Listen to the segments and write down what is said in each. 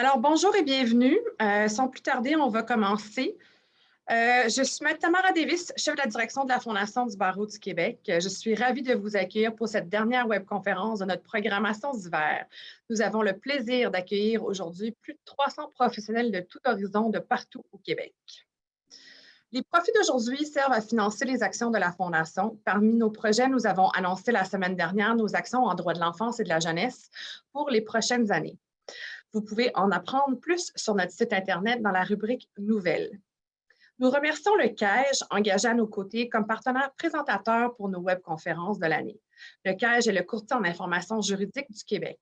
Alors, bonjour et bienvenue. Sans plus tarder, on va commencer. Je suis Tamara Davis, chef de la direction de la Fondation du barreau du Québec. Je suis ravie de vous accueillir pour cette dernière webconférence de notre programmation d'hiver. Nous avons le plaisir d'accueillir aujourd'hui plus de 300 professionnels de tout horizon de partout au Québec. Les profits d'aujourd'hui servent à financer les actions de la Fondation. Parmi nos projets, nous avons annoncé la semaine dernière nos actions en droit de l'enfance et de la jeunesse pour les prochaines années. Vous pouvez en apprendre plus sur notre site Internet dans la rubrique « Nouvelles ». Nous remercions le CAEJ, engagé à nos côtés comme partenaire présentateur pour nos webconférences de l'année. Le CAEJ est le courtier en information juridique du Québec.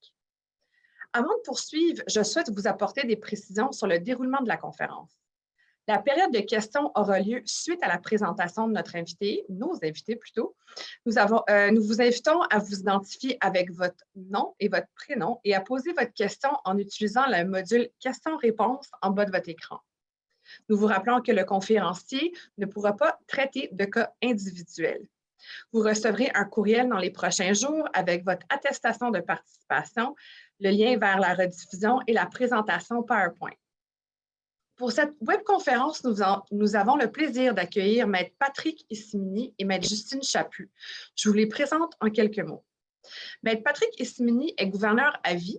Avant de poursuivre, je souhaite vous apporter des précisions sur le déroulement de la conférence. La période de questions aura lieu suite à la présentation de notre invité, nos invités plutôt. Nous vous invitons à vous identifier avec votre nom et votre prénom et à poser votre question en utilisant le module questions-réponses en bas de votre écran. Nous vous rappelons que le conférencier ne pourra pas traiter de cas individuels. Vous recevrez un courriel dans les prochains jours avec votre attestation de participation, le lien vers la rediffusion et la présentation PowerPoint. Pour cette webconférence, nous avons le plaisir d'accueillir Maître Patrick Issimini et Maître Justine Chaput. Je vous les présente en quelques mots. Maître Patrick Issimini est gouverneur à vie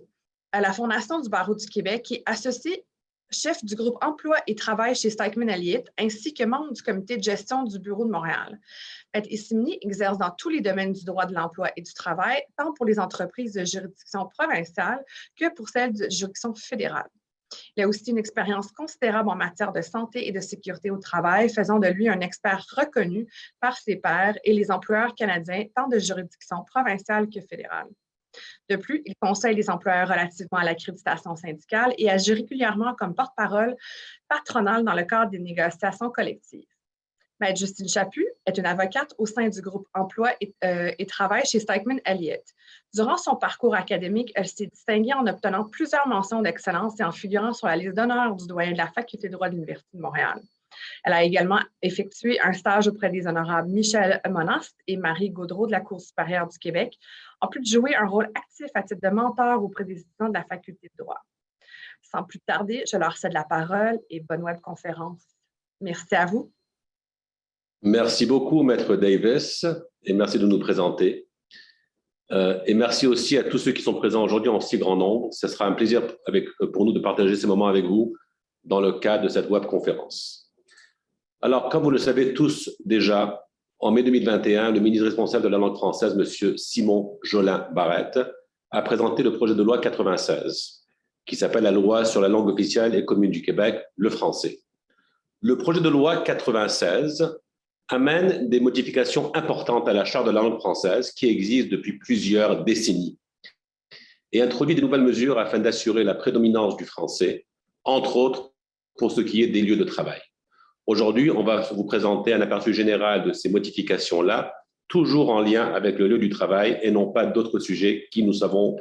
à la Fondation du barreau du Québec et associé chef du groupe Emploi et Travail chez Stikeman Elliott, ainsi que membre du comité de gestion du Bureau de Montréal. Maître Issimini exerce dans tous les domaines du droit de l'emploi et du travail, tant pour les entreprises de juridiction provinciale que pour celles de juridiction fédérale. Il a aussi une expérience considérable en matière de santé et de sécurité au travail, faisant de lui un expert reconnu par ses pairs et les employeurs canadiens, tant de juridiction provinciale que fédérale. De plus, il conseille les employeurs relativement à l'accréditation syndicale et agit régulièrement comme porte-parole patronale dans le cadre des négociations collectives. Maître Justine Chaput est une avocate au sein du groupe Emploi et Travail chez Stikeman Elliott. Durant son parcours académique, elle s'est distinguée en obtenant plusieurs mentions d'excellence et en figurant sur la liste d'honneur du doyen de la Faculté de droit de l'Université de Montréal. Elle a également effectué un stage auprès des honorables Michel Monast et Marie Gaudreault de la Cour supérieure du Québec, en plus de jouer un rôle actif à titre de mentor auprès des étudiants de la Faculté de droit. Sans plus tarder, je leur cède la parole et bonne webconférence. Merci à vous. Merci beaucoup, Maître Davis, et merci de nous présenter. Et merci aussi à tous ceux qui sont présents aujourd'hui en si grand nombre. Ce sera un plaisir pour nous de partager ces moments avec vous dans le cadre de cette webconférence. Alors, comme vous le savez tous déjà, en mai 2021, le ministre responsable de la langue française, M. Simon Jolin Barrette, a présenté le projet de loi 96, qui s'appelle la Loi sur la langue officielle et commune du Québec, le français. Le projet de loi 96 amène des modifications importantes à la Charte de la langue française qui existe depuis plusieurs décennies et introduit de nouvelles mesures afin d'assurer la prédominance du français, entre autres pour ce qui est des lieux de travail. Aujourd'hui, on va vous présenter un aperçu général de ces modifications-là, toujours en lien avec le lieu du travail et non pas d'autres sujets qui, nous savons,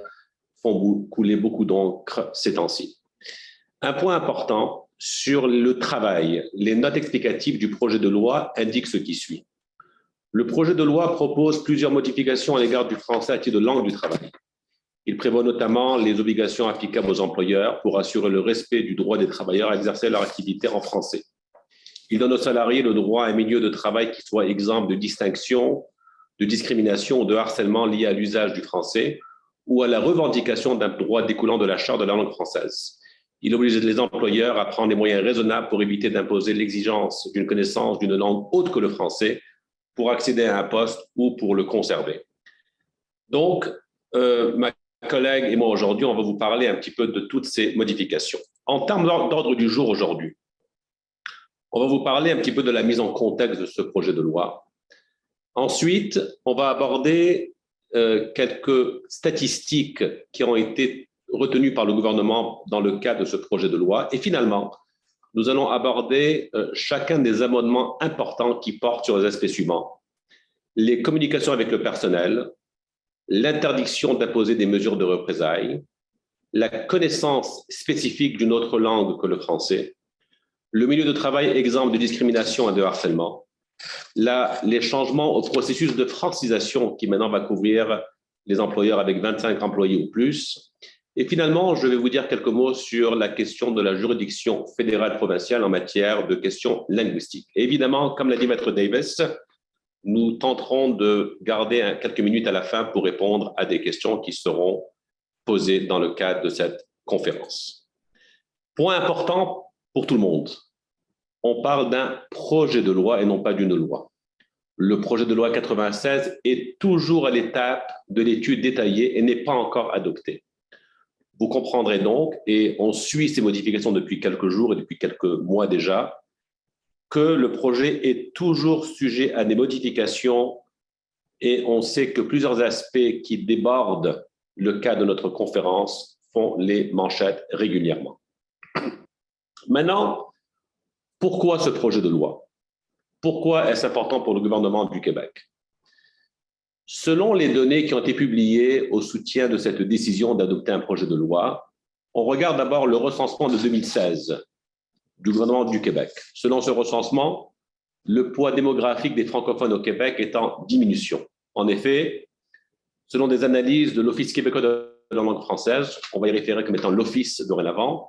font couler beaucoup d'encre ces temps-ci. Un point important, sur le travail, les notes explicatives du projet de loi indiquent ce qui suit. Le projet de loi propose plusieurs modifications à l'égard du français à titre de langue du travail. Il prévoit notamment les obligations applicables aux employeurs pour assurer le respect du droit des travailleurs à exercer leur activité en français. Il donne aux salariés le droit à un milieu de travail qui soit exempt de distinction, de discrimination ou de harcèlement lié à l'usage du français ou à la revendication d'un droit découlant de la Charte de la langue française. Il oblige les employeurs à prendre des moyens raisonnables pour éviter d'imposer l'exigence d'une connaissance d'une langue autre que le français pour accéder à un poste ou pour le conserver. Donc, ma collègue et moi aujourd'hui, on va vous parler un petit peu de toutes ces modifications. En termes d'ordre du jour aujourd'hui, on va vous parler un petit peu de la mise en contexte de ce projet de loi. Ensuite, on va aborder quelques statistiques qui ont été retenues par le gouvernement dans le cadre de ce projet de loi. Et finalement, nous allons aborder chacun des amendements importants qui portent sur les aspects suivants. Les communications avec le personnel, l'interdiction d'imposer des mesures de représailles, la connaissance spécifique d'une autre langue que le français, le milieu de travail exempt de discrimination et de harcèlement, les changements au processus de francisation qui maintenant va couvrir les employeurs avec 25 employés ou plus, Et finalement, je vais vous dire quelques mots sur la question de la juridiction fédérale provinciale en matière de questions linguistiques. Et évidemment, comme l'a dit Maître Davis, nous tenterons de garder quelques minutes à la fin pour répondre à des questions qui seront posées dans le cadre de cette conférence. Point important pour tout le monde, on parle d'un projet de loi et non pas d'une loi. Le projet de loi 96 est toujours à l'étape de l'étude détaillée et n'est pas encore adopté. Vous comprendrez donc, et on suit ces modifications depuis quelques jours et depuis quelques mois déjà, que le projet est toujours sujet à des modifications et on sait que plusieurs aspects qui débordent le cadre de notre conférence font les manchettes régulièrement. Maintenant, pourquoi ce projet de loi? Pourquoi est-ce important pour le gouvernement du Québec? Selon les données qui ont été publiées au soutien de cette décision d'adopter un projet de loi, on regarde d'abord le recensement de 2016 du gouvernement du Québec. Selon ce recensement, le poids démographique des francophones au Québec est en diminution. En effet, selon des analyses de l'Office québécois de la langue française, on va y référer comme étant l'Office dorénavant,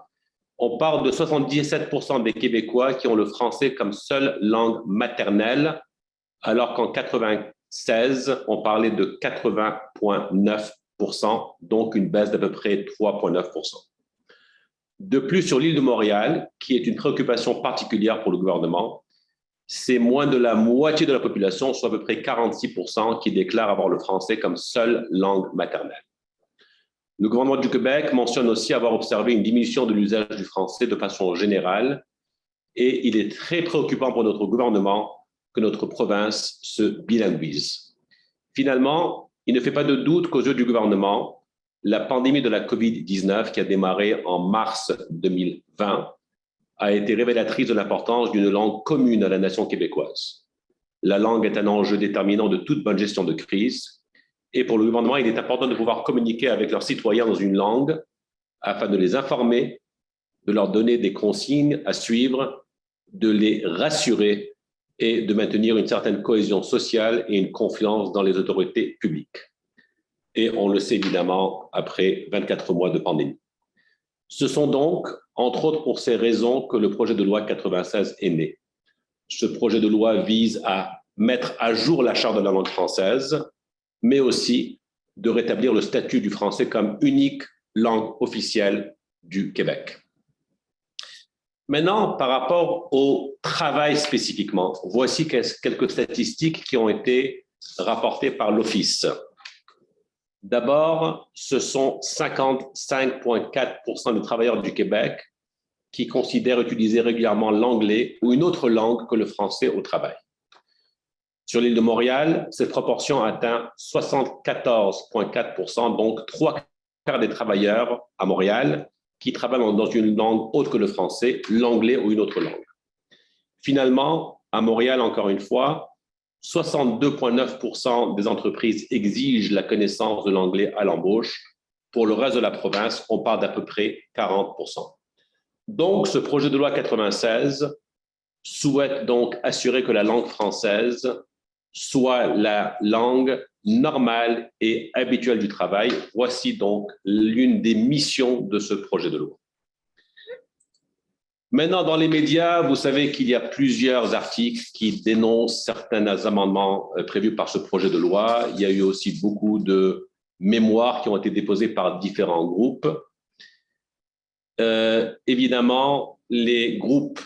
on parle de 77% des Québécois qui ont le français comme seule langue maternelle, alors qu'en 1996, on parlait de 80,9%, donc une baisse d'à peu près 3,9%. De plus, sur l'île de Montréal, qui est une préoccupation particulière pour le gouvernement, c'est moins de la moitié de la population, soit à peu près 46%, qui déclarent avoir le français comme seule langue maternelle. Le gouvernement du Québec mentionne aussi avoir observé une diminution de l'usage du français de façon générale et il est très préoccupant pour notre gouvernement que notre province se bilinguise. Finalement, il ne fait pas de doute qu'aux yeux du gouvernement, la pandémie de la COVID-19 qui a démarré en mars 2020 a été révélatrice de l'importance d'une langue commune à la nation québécoise. La langue est un enjeu déterminant de toute bonne gestion de crise. Et pour le gouvernement, il est important de pouvoir communiquer avec leurs citoyens dans une langue afin de les informer, de leur donner des consignes à suivre, de les rassurer et de maintenir une certaine cohésion sociale et une confiance dans les autorités publiques. Et on le sait évidemment après 24 mois de pandémie. Ce sont donc, entre autres pour ces raisons, que le projet de loi 96 est né. Ce projet de loi vise à mettre à jour la charte de la langue française, mais aussi de rétablir le statut du français comme unique langue officielle du Québec. Maintenant, par rapport au travail spécifiquement, voici quelques statistiques qui ont été rapportées par l'Office. D'abord, ce sont 55,4% des travailleurs du Québec qui considèrent utiliser régulièrement l'anglais ou une autre langue que le français au travail. Sur l'île de Montréal, cette proportion atteint 74,4%, donc 3/4 des travailleurs à Montréal qui travaillent dans une langue autre que le français, l'anglais ou une autre langue. Finalement, à Montréal, encore une fois, 62,9% des entreprises exigent la connaissance de l'anglais à l'embauche. Pour le reste de la province, on parle d'à peu près 40%. Donc, ce projet de loi 96 souhaite donc assurer que la langue française soit la langue normale et habituelle du travail. Voici donc l'une des missions de ce projet de loi. Maintenant, dans les médias, vous savez qu'il y a plusieurs articles qui dénoncent certains amendements prévus par ce projet de loi. Il y a eu aussi beaucoup de mémoires qui ont été déposées par différents groupes. Évidemment, les groupes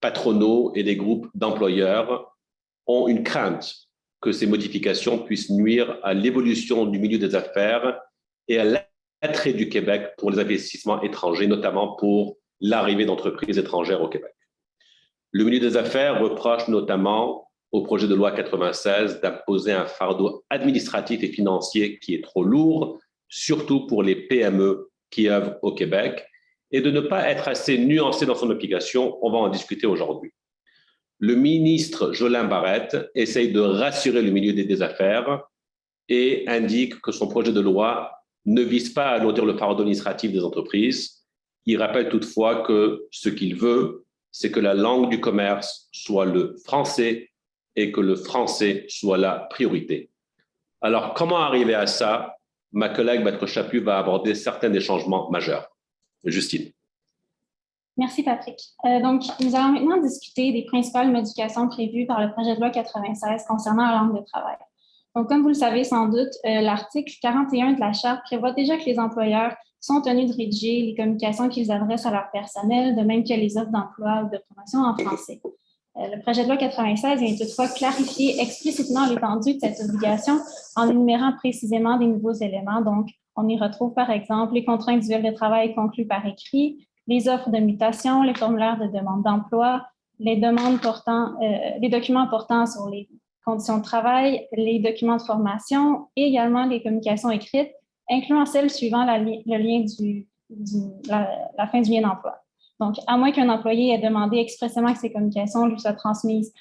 patronaux et les groupes d'employeurs ont une crainte que ces modifications puissent nuire à l'évolution du milieu des affaires et à l'attrait du Québec pour les investissements étrangers, notamment pour l'arrivée d'entreprises étrangères au Québec. Le milieu des affaires reproche notamment au projet de loi 96 d'imposer un fardeau administratif et financier qui est trop lourd, surtout pour les PME qui œuvrent au Québec, et de ne pas être assez nuancé dans son application. On va en discuter aujourd'hui. Le ministre Jolin Barrette essaye de rassurer le milieu des affaires et indique que son projet de loi ne vise pas à alourdir le fardeau administratif des entreprises. Il rappelle toutefois que ce qu'il veut, c'est que la langue du commerce soit le français et que le français soit la priorité. Alors, comment arriver à ça? ma collègue Maître Chaput va aborder certains des changements majeurs. Justine. Merci, Patrick. Donc, nous allons maintenant discuter des principales modifications prévues par le projet de loi 96 concernant la langue de travail. Donc, comme vous le savez sans doute, l'article 41 de la Charte prévoit déjà que les employeurs sont tenus de rédiger les communications qu'ils adressent à leur personnel, de même que les offres d'emploi ou de promotion en français. Le projet de loi 96 vient toutefois clarifier explicitement l'étendue de cette obligation en énumérant précisément des nouveaux éléments. Donc, on y retrouve par exemple les contrats individuels de travail conclus par écrit, les offres de mutation, les formulaires de demande d'emploi, les documents portant sur les conditions de travail, les documents de formation et également les communications écrites, incluant celles suivant la fin du lien d'emploi. Donc, à moins qu'un employé ait demandé expressément que ces communications lui soient transmises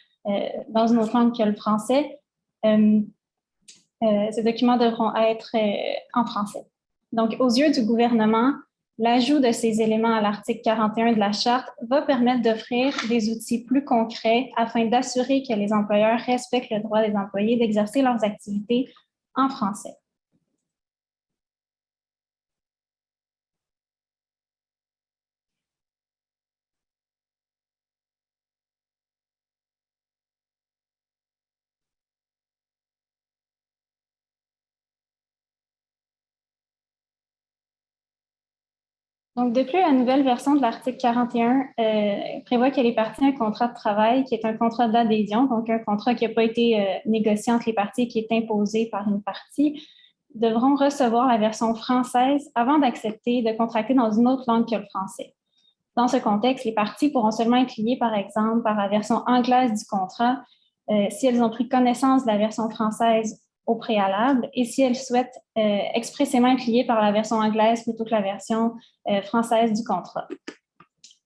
dans une autre langue que le français, ces documents devront être en français. Donc, aux yeux du gouvernement, l'ajout de ces éléments à l'article 41 de la Charte va permettre d'offrir des outils plus concrets afin d'assurer que les employeurs respectent le droit des employés d'exercer leurs activités en français. Donc, de plus, la nouvelle version de l'article 41 prévoit que les parties un contrat de travail qui est un contrat d'adhésion, donc un contrat qui n'a pas été négocié entre les parties et qui est imposé par une partie, devront recevoir la version française avant d'accepter de contracter dans une autre langue que le français. Dans ce contexte, les parties pourront seulement être liées, par exemple, par la version anglaise du contrat si elles ont pris connaissance de la version française au préalable et si elles souhaitent expressément être liées par la version anglaise plutôt que la version française du contrat.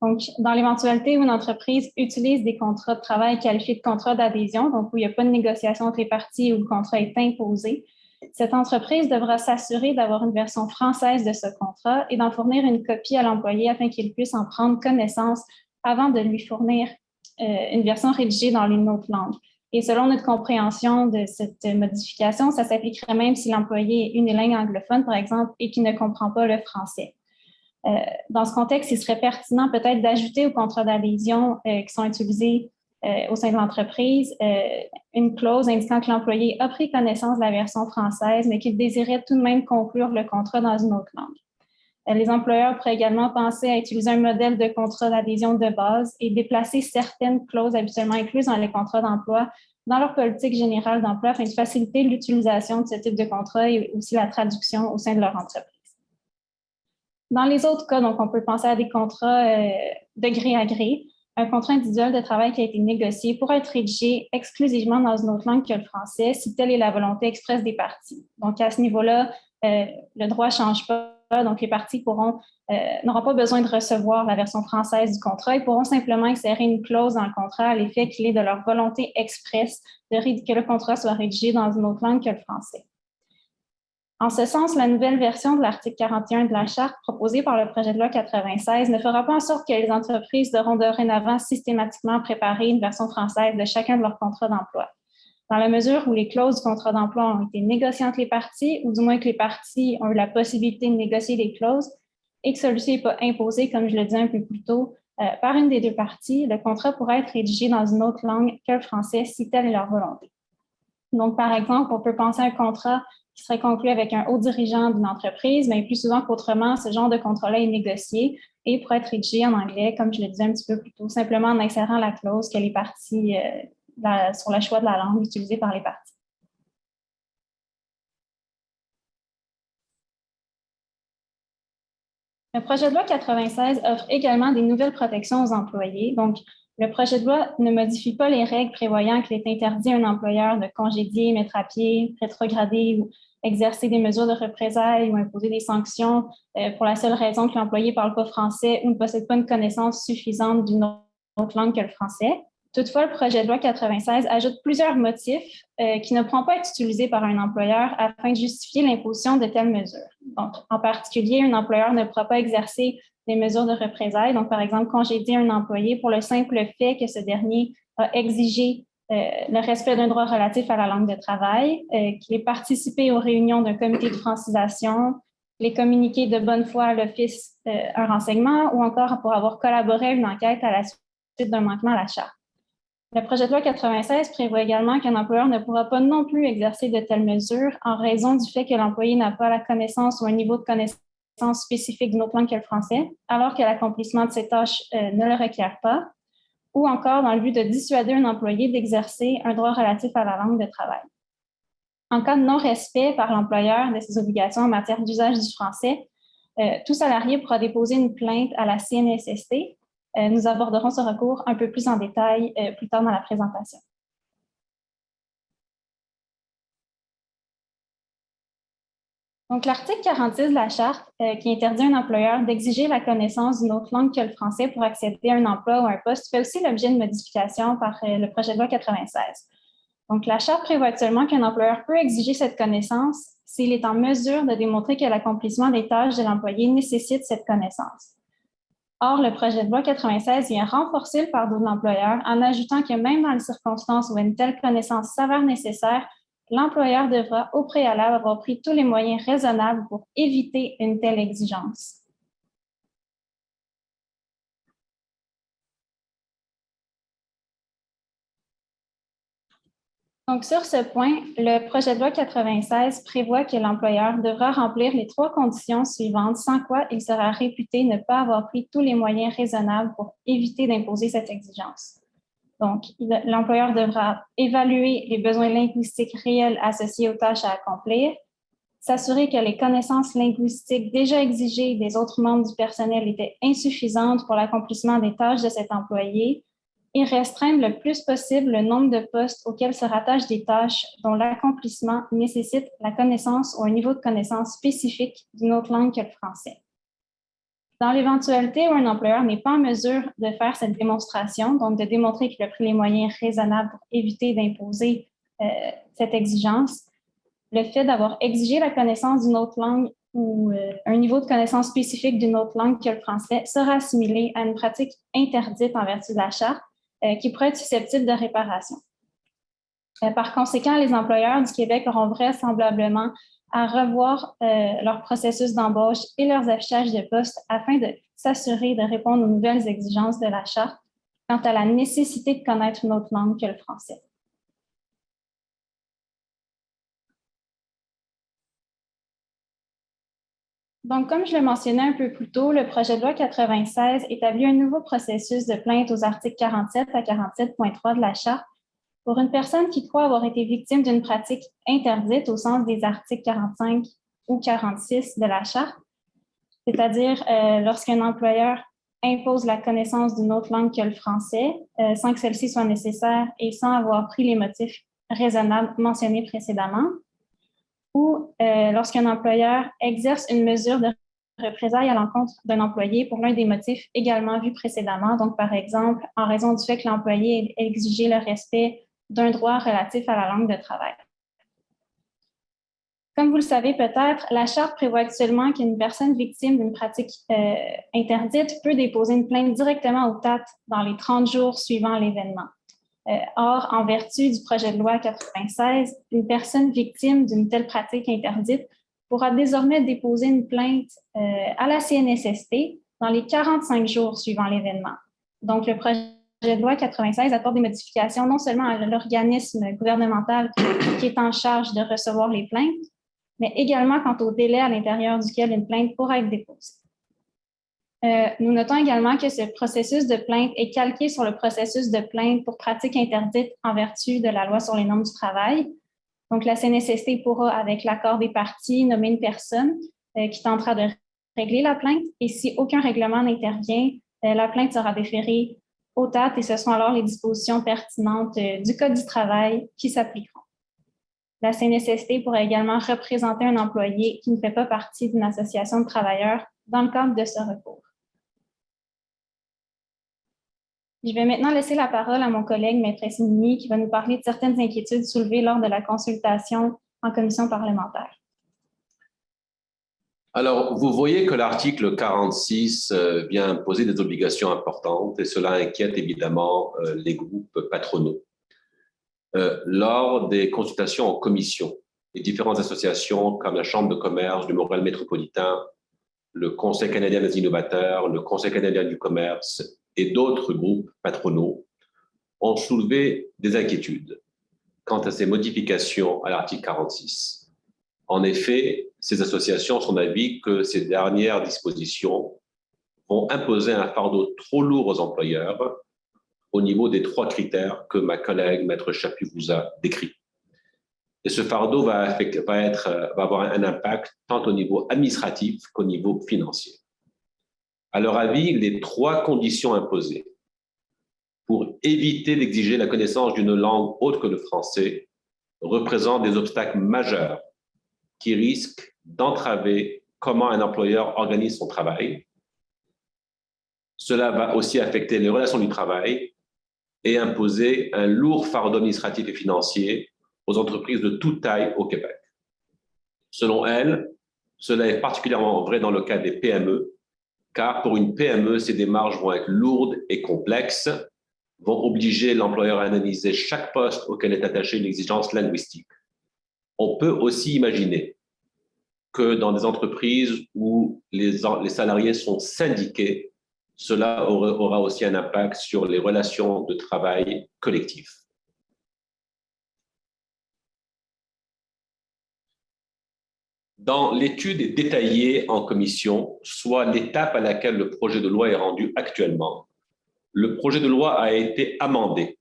Donc, dans l'éventualité où une entreprise utilise des contrats de travail qualifiés de contrats d'adhésion, donc où il n'y a pas de négociation entre les parties, où le contrat est imposé, cette entreprise devra s'assurer d'avoir une version française de ce contrat et d'en fournir une copie à l'employé afin qu'il puisse en prendre connaissance avant de lui fournir une version rédigée dans une autre langue. Et selon notre compréhension de cette modification, ça s'appliquerait même si l'employé est unilingue anglophone, par exemple, et qui ne comprend pas le français. Dans ce contexte, il serait pertinent peut-être d'ajouter aux contrats d'adhésion qui sont utilisés au sein de l'entreprise une clause indiquant que l'employé a pris connaissance de la version française, mais qu'il désirait tout de même conclure le contrat dans une autre langue. Les employeurs pourraient également penser à utiliser un modèle de contrat d'adhésion de base et déplacer certaines clauses habituellement incluses dans les contrats d'emploi dans leur politique générale d'emploi afin de faciliter l'utilisation de ce type de contrat et aussi la traduction au sein de leur entreprise. Dans les autres cas, donc, on peut penser à des contrats de gré à gré. Un contrat individuel de travail qui a été négocié pourra être rédigé exclusivement dans une autre langue que le français si telle est la volonté expresse des parties. Donc, à ce niveau-là, le droit ne change pas. Donc, les parties n'auront pas besoin de recevoir la version française du contrat. Ils pourront simplement insérer une clause dans le contrat à l'effet qu'il est de leur volonté expresse que le contrat soit rédigé dans une autre langue que le français. En ce sens, la nouvelle version de l'article 41 de la Charte proposée par le projet de loi 96 ne fera pas en sorte que les entreprises devront dorénavant systématiquement préparer une version française de chacun de leurs contrats d'emploi. Dans la mesure où les clauses du contrat d'emploi ont été négociées entre les parties, ou du moins que les parties ont eu la possibilité de négocier les clauses, et que celui-ci n'est pas imposé, comme je le disais un peu plus tôt, par une des deux parties, le contrat pourra être rédigé dans une autre langue que le français si telle est leur volonté. Donc, par exemple, on peut penser à un contrat qui serait conclu avec un haut dirigeant d'une entreprise, mais plus souvent qu'autrement, ce genre de contrat-là est négocié et pourrait être rédigé en anglais, comme je le disais un petit peu plus tôt, simplement en insérant la clause que les parties sur le choix de la langue utilisée par les parties. Le projet de loi 96 offre également des nouvelles protections aux employés. Donc, le projet de loi ne modifie pas les règles prévoyant qu'il est interdit à un employeur de congédier, mettre à pied, rétrograder ou exercer des mesures de représailles ou imposer des sanctions pour la seule raison que l'employé ne parle pas français ou ne possède pas une connaissance suffisante d'une autre langue que le français. Toutefois, le projet de loi 96 ajoute plusieurs motifs qui ne pourront pas être utilisés par un employeur afin de justifier l'imposition de telles mesures. Donc, en particulier, un employeur ne pourra pas exercer des mesures de représailles, donc par exemple congédier un employé pour le simple fait que ce dernier a exigé le respect d'un droit relatif à la langue de travail, qu'il ait participé aux réunions d'un comité de francisation, les communiqués de bonne foi à l'Office un renseignement ou encore pour avoir collaboré à une enquête à la suite d'un manquement à la charte. Le projet de loi 96 prévoit également qu'un employeur ne pourra pas non plus exercer de telles mesures en raison du fait que l'employé n'a pas la connaissance ou un niveau de connaissance spécifique d'une autre langue que le français, alors que l'accomplissement de ces tâches ne le requiert pas, ou encore dans le but de dissuader un employé d'exercer un droit relatif à la langue de travail. En cas de non-respect par l'employeur de ses obligations en matière d'usage du français, tout salarié pourra déposer une plainte à la CNSST. Nous aborderons ce recours un peu plus en détail plus tard dans la présentation. Donc, l'article 46 de la Charte, qui interdit à un employeur d'exiger la connaissance d'une autre langue que le français pour accéder à un emploi ou un poste, fait aussi l'objet de modifications par le projet de loi 96. Donc, la Charte prévoit actuellement qu'un employeur peut exiger cette connaissance s'il est en mesure de démontrer que l'accomplissement des tâches de l'employé nécessite cette connaissance. Or, le projet de loi 96 vient renforcer le fardeau de l'employeur en ajoutant que même dans les circonstances où une telle connaissance s'avère nécessaire, l'employeur devra au préalable avoir pris tous les moyens raisonnables pour éviter une telle exigence. Donc, sur ce point, le projet de loi 96 prévoit que l'employeur devra remplir les 3 conditions suivantes, sans quoi il sera réputé ne pas avoir pris tous les moyens raisonnables pour éviter d'imposer cette exigence. Donc, l'employeur devra évaluer les besoins linguistiques réels associés aux tâches à accomplir, s'assurer que les connaissances linguistiques déjà exigées des autres membres du personnel étaient insuffisantes pour l'accomplissement des tâches de cet employé, et restreindre le plus possible le nombre de postes auxquels se rattachent des tâches dont l'accomplissement nécessite la connaissance ou un niveau de connaissance spécifique d'une autre langue que le français. Dans l'éventualité où un employeur n'est pas en mesure de faire cette démonstration, donc de démontrer qu'il a pris les moyens raisonnables pour éviter d'imposer cette exigence, le fait d'avoir exigé la connaissance d'une autre langue ou un niveau de connaissance spécifique d'une autre langue que le français sera assimilé à une pratique interdite en vertu de la Charte, qui pourrait être susceptible de réparation. Par conséquent, les employeurs du Québec auront vraisemblablement à revoir leur processus d'embauche et leurs affichages de postes afin de s'assurer de répondre aux nouvelles exigences de la Charte quant à la nécessité de connaître une autre langue que le français. Donc, comme je le mentionnais un peu plus tôt, le projet de loi 96 établit un nouveau processus de plainte aux articles 47 à 47.3 de la Charte pour une personne qui croit avoir été victime d'une pratique interdite au sens des articles 45 ou 46 de la Charte, c'est-à-dire lorsqu'un employeur impose la connaissance d'une autre langue que le français sans que celle-ci soit nécessaire et sans avoir pris les motifs raisonnables mentionnés précédemment, ou lorsqu'un employeur exerce une mesure de représailles à l'encontre d'un employé pour l'un des motifs également vus précédemment, donc par exemple en raison du fait que l'employé ait exigé le respect d'un droit relatif à la langue de travail. Comme vous le savez peut-être, la Charte prévoit actuellement qu'une personne victime d'une pratique interdite peut déposer une plainte directement au TAT dans les 30 jours suivant l'événement. Or, en vertu du projet de loi 96, une personne victime d'une telle pratique interdite pourra désormais déposer une plainte à la CNSST dans les 45 jours suivant l'événement. Donc, le projet de loi 96 apporte des modifications non seulement à l'organisme gouvernemental qui est en charge de recevoir les plaintes, mais également quant au délai à l'intérieur duquel une plainte pourra être déposée. Nous notons également que ce processus de plainte est calqué sur le processus de plainte pour pratique interdite en vertu de la loi sur les normes du travail. Donc, la CNSST pourra, avec l'accord des parties, nommer une personne qui tentera de régler la plainte et si aucun règlement n'intervient, la plainte sera déférée au TAT et ce sont alors les dispositions pertinentes du Code du travail qui s'appliqueront. La CNSST pourra également représenter un employé qui ne fait pas partie d'une association de travailleurs dans le cadre de ce recours. Je vais maintenant laisser la parole à mon collègue Maître Simini qui va nous parler de certaines inquiétudes soulevées lors de la consultation en commission parlementaire. Alors, vous voyez que l'article 46 vient imposer des obligations importantes et cela inquiète évidemment les groupes patronaux. lors des consultations en commission. Les différentes associations comme la Chambre de commerce du Montréal métropolitain, le Conseil canadien des innovateurs, le Conseil canadien du commerce et d'autres groupes patronaux ont soulevé des inquiétudes quant à ces modifications à l'article 46. En effet, ces associations sont d'avis que ces dernières dispositions vont imposer un fardeau trop lourd aux employeurs au niveau des 3 critères que ma collègue, Maître Chaput, vous a décrits. Et ce fardeau va avoir un impact tant au niveau administratif qu'au niveau financier. À leur avis, les 3 conditions imposées pour éviter d'exiger la connaissance d'une langue autre que le français représentent des obstacles majeurs qui risquent d'entraver comment un employeur organise son travail. Cela va aussi affecter les relations du travail et imposer un lourd fardeau administratif et financier aux entreprises de toute taille au Québec. Selon elle, cela est particulièrement vrai dans le cas des PME, car pour une PME, ces démarches vont être lourdes et complexes, vont obliger l'employeur à analyser chaque poste auquel est attachée une exigence linguistique. On peut aussi imaginer que dans des entreprises où les salariés sont syndiqués, cela aura aussi un impact sur les relations de travail collectives. Dans l'étude détaillée en commission, soit l'étape à laquelle le projet de loi est rendu actuellement, le projet de loi a été amendé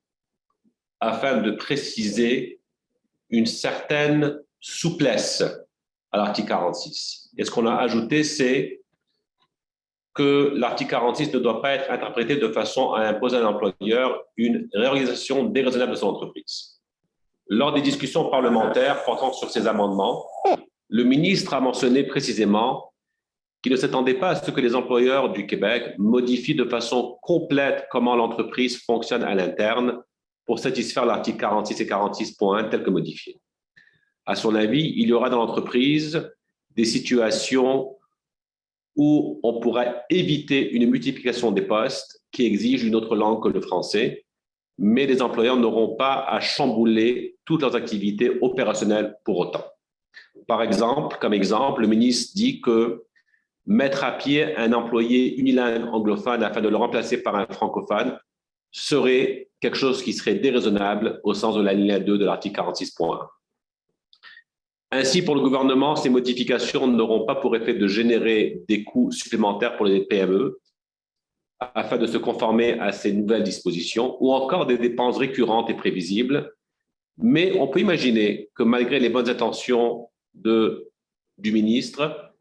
afin de préciser une certaine souplesse à l'article 46. Et ce qu'on a ajouté, c'est que l'article 46 ne doit pas être interprété de façon à imposer à l'employeur une réorganisation déraisonnable de son entreprise. Lors des discussions parlementaires portant sur ces amendements, le ministre a mentionné précisément qu'il ne s'attendait pas à ce que les employeurs du Québec modifient de façon complète comment l'entreprise fonctionne à l'interne pour satisfaire l'article 46 et 46.1 tel que modifié. À son avis, il y aura dans l'entreprise des situations où on pourra éviter une multiplication des postes qui exigent une autre langue que le français, mais les employeurs n'auront pas à chambouler toutes leurs activités opérationnelles pour autant. Par exemple, comme exemple, le ministre dit que mettre à pied un employé unilingue anglophone afin de le remplacer par un francophone serait quelque chose qui serait déraisonnable au sens de l'alinéa 2 de l'article 46.1. Ainsi, pour le gouvernement, ces modifications n'auront pas pour effet de générer des coûts supplémentaires pour les PME afin de se conformer à ces nouvelles dispositions ou encore des dépenses récurrentes et prévisibles. Mais on peut imaginer que malgré les bonnes intentions du ministre,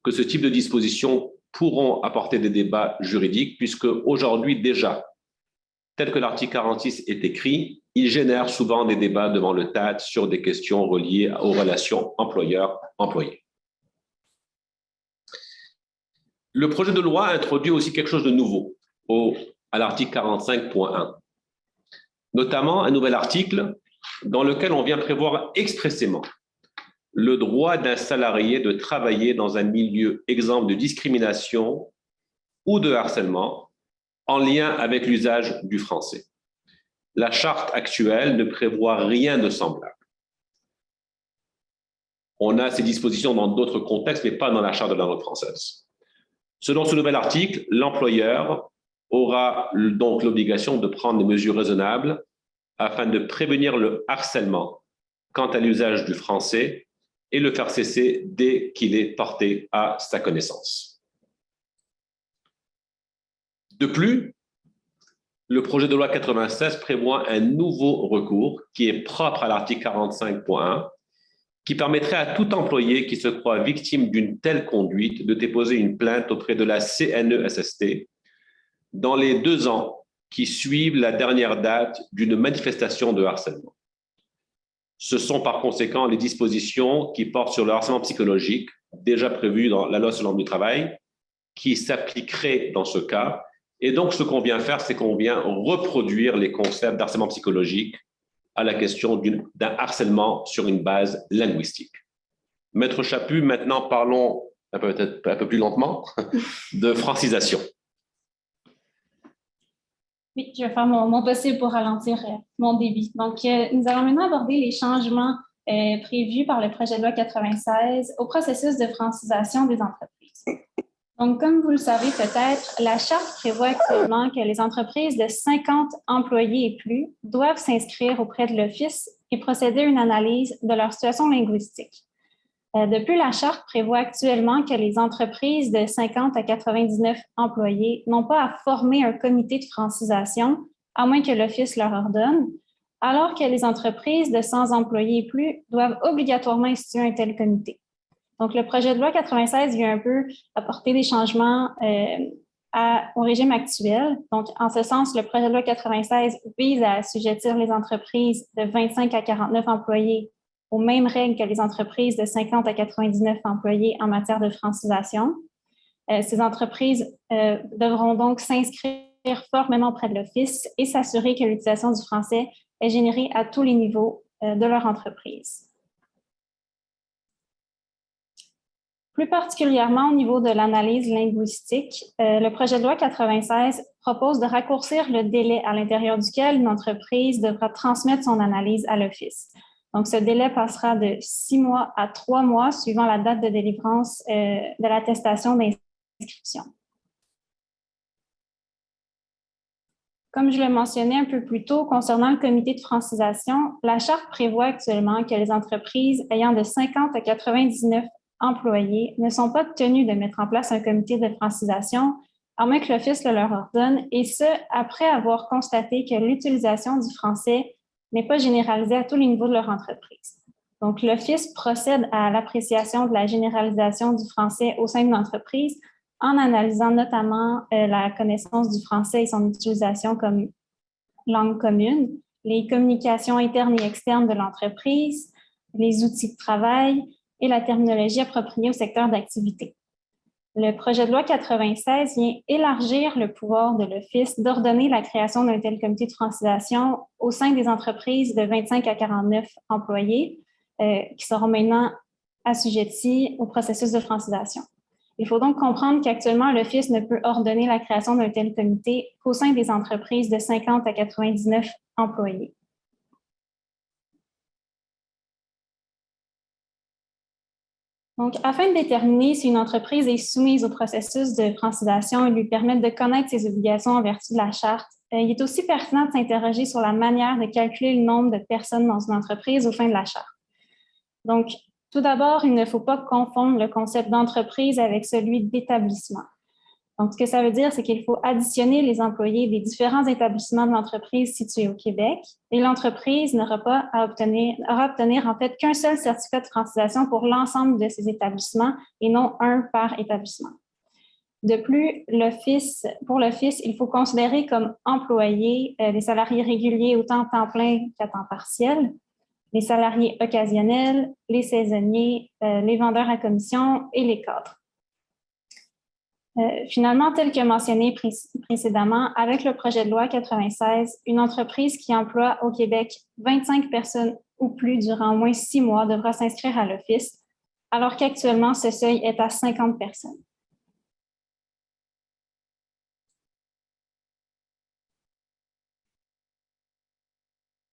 que ce type de dispositions pourront apporter des débats juridiques puisque aujourd'hui déjà, tel que l'article 46 est écrit, il génère souvent des débats devant le TAD sur des questions reliées aux relations employeur-employé. Le projet de loi introduit aussi quelque chose de nouveau à l'article 45.1, notamment un nouvel article dans lequel on vient prévoir expressément le droit d'un salarié de travailler dans un milieu exempt de discrimination ou de harcèlement en lien avec l'usage du français. La charte actuelle ne prévoit rien de semblable. On a ces dispositions dans d'autres contextes, mais pas dans la charte de la langue française. Selon ce nouvel article, l'employeur aura donc l'obligation de prendre des mesures raisonnables afin de prévenir le harcèlement quant à l'usage du français et le faire cesser dès qu'il est porté à sa connaissance. De plus, le projet de loi 96 prévoit un nouveau recours qui est propre à l'article 45.1 qui permettrait à tout employé qui se croit victime d'une telle conduite de déposer une plainte auprès de la CNESST dans les 2 ans qui suivent la dernière date d'une manifestation de harcèlement. Ce sont par conséquent les dispositions qui portent sur le harcèlement psychologique, déjà prévues dans la loi sur le droit du travail, qui s'appliqueraient dans ce cas. Et donc, ce qu'on vient faire, c'est qu'on vient reproduire les concepts d'harcèlement psychologique à la question d'un harcèlement sur une base linguistique. Maître Chaput, maintenant parlons peut-être un peu plus lentement de francisation. Oui, je vais faire mon possible pour ralentir mon débit. Donc, nous allons maintenant aborder les changements prévus par le projet de loi 96 au processus de francisation des entreprises. Donc, comme vous le savez peut-être, la Charte prévoit actuellement que les entreprises de 50 employés et plus doivent s'inscrire auprès de l'Office et procéder à une analyse de leur situation linguistique. De plus, la Charte prévoit actuellement que les entreprises de 50 à 99 employés n'ont pas à former un comité de francisation, à moins que l'Office leur ordonne, alors que les entreprises de 100 employés et plus doivent obligatoirement instituer un tel comité. Donc, le projet de loi 96 vient un peu apporter des changements au régime actuel. Donc, en ce sens, le projet de loi 96 vise à assujettir les entreprises de 25 à 49 employés aux mêmes règles que les entreprises de 50 à 99 employés en matière de francisation. Ces entreprises devront donc s'inscrire formellement auprès de l'Office et s'assurer que l'utilisation du français est générée à tous les niveaux de leur entreprise. Plus particulièrement au niveau de l'analyse linguistique, le projet de loi 96 propose de raccourcir le délai à l'intérieur duquel une entreprise devra transmettre son analyse à l'Office. Donc, ce délai passera de 6 mois à 3 mois suivant la date de délivrance de l'attestation d'inscription. Comme je le mentionnais un peu plus tôt concernant le comité de francisation, la Charte prévoit actuellement que les entreprises ayant de 50 à 99 employés ne sont pas tenues de mettre en place un comité de francisation, à moins que l'Office le leur ordonne, et ce, après avoir constaté que l'utilisation du français n'est pas généralisée à tous les niveaux de leur entreprise. Donc, l'Office procède à l'appréciation de la généralisation du français au sein de l'entreprise en analysant notamment la connaissance du français et son utilisation comme langue commune, les communications internes et externes de l'entreprise, les outils de travail et la terminologie appropriée au secteur d'activité. Le projet de loi 96 vient élargir le pouvoir de l'Office d'ordonner la création d'un tel comité de francisation au sein des entreprises de 25 à 49 employés qui seront maintenant assujettis au processus de francisation. Il faut donc comprendre qu'actuellement, l'Office ne peut ordonner la création d'un tel comité qu'au sein des entreprises de 50 à 99 employés. Donc, afin de déterminer si une entreprise est soumise au processus de francisation et lui permettre de connaître ses obligations en vertu de la Charte, il est aussi pertinent de s'interroger sur la manière de calculer le nombre de personnes dans une entreprise au fin de la Charte. Donc, tout d'abord, il ne faut pas confondre le concept d'entreprise avec celui d'établissement. Donc, ce que ça veut dire, c'est qu'il faut additionner les employés des différents établissements de l'entreprise situés au Québec et l'entreprise n'aura pas à obtenir en fait qu'un seul certificat de francisation pour l'ensemble de ces établissements et non un par établissement. De plus, pour l'Office, il faut considérer comme employés les salariés réguliers autant à temps plein qu'à temps partiel, les salariés occasionnels, les saisonniers, les vendeurs à commission et les cadres. Finalement, tel que mentionné précédemment, avec le projet de loi 96, une entreprise qui emploie au Québec 25 personnes ou plus durant au moins 6 mois devra s'inscrire à l'Office, alors qu'actuellement, ce seuil est à 50 personnes.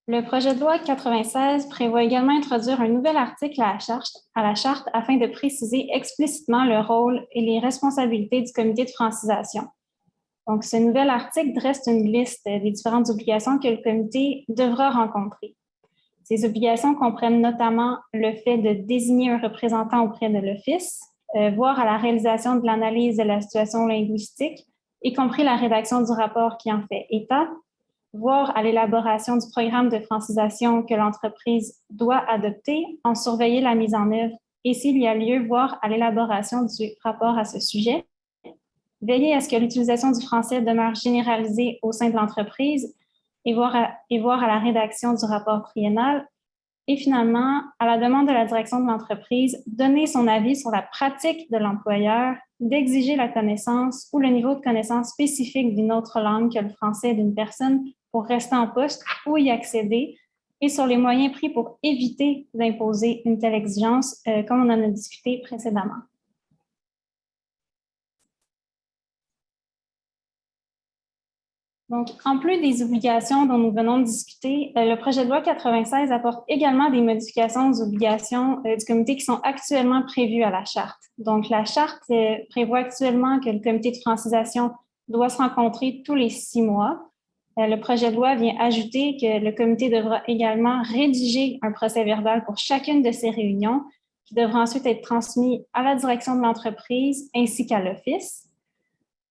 Le projet de loi 96 prévoit également d'introduire un nouvel article à la Charte afin de préciser explicitement le rôle et les responsabilités du comité de francisation. Donc, ce nouvel article dresse une liste des différentes obligations que le comité devra rencontrer. Ces obligations comprennent notamment le fait de désigner un représentant auprès de l'Office, voir à la réalisation de l'analyse de la situation linguistique, y compris la rédaction du rapport qui en fait état, voir à l'élaboration du programme de francisation que l'entreprise doit adopter, en surveiller la mise en œuvre et, s'il y a lieu, voir à l'élaboration du rapport à ce sujet, veiller à ce que l'utilisation du français demeure généralisée au sein de l'entreprise et voir à la rédaction du rapport triennal et finalement, à la demande de la direction de l'entreprise, donner son avis sur la pratique de l'employeur d'exiger la connaissance ou le niveau de connaissance spécifique d'une autre langue que le français d'une personne pour rester en poste ou y accéder et sur les moyens pris pour éviter d'imposer une telle exigence, comme on en a discuté précédemment. Donc, en plus des obligations dont nous venons de discuter, le projet de loi 96 apporte également des modifications aux obligations du comité qui sont actuellement prévues à la charte. Donc, la charte prévoit actuellement que le comité de francisation doit se rencontrer tous les 6 mois. Le projet de loi vient ajouter que le comité devra également rédiger un procès-verbal pour chacune de ces réunions qui devra ensuite être transmis à la direction de l'entreprise ainsi qu'à l'Office.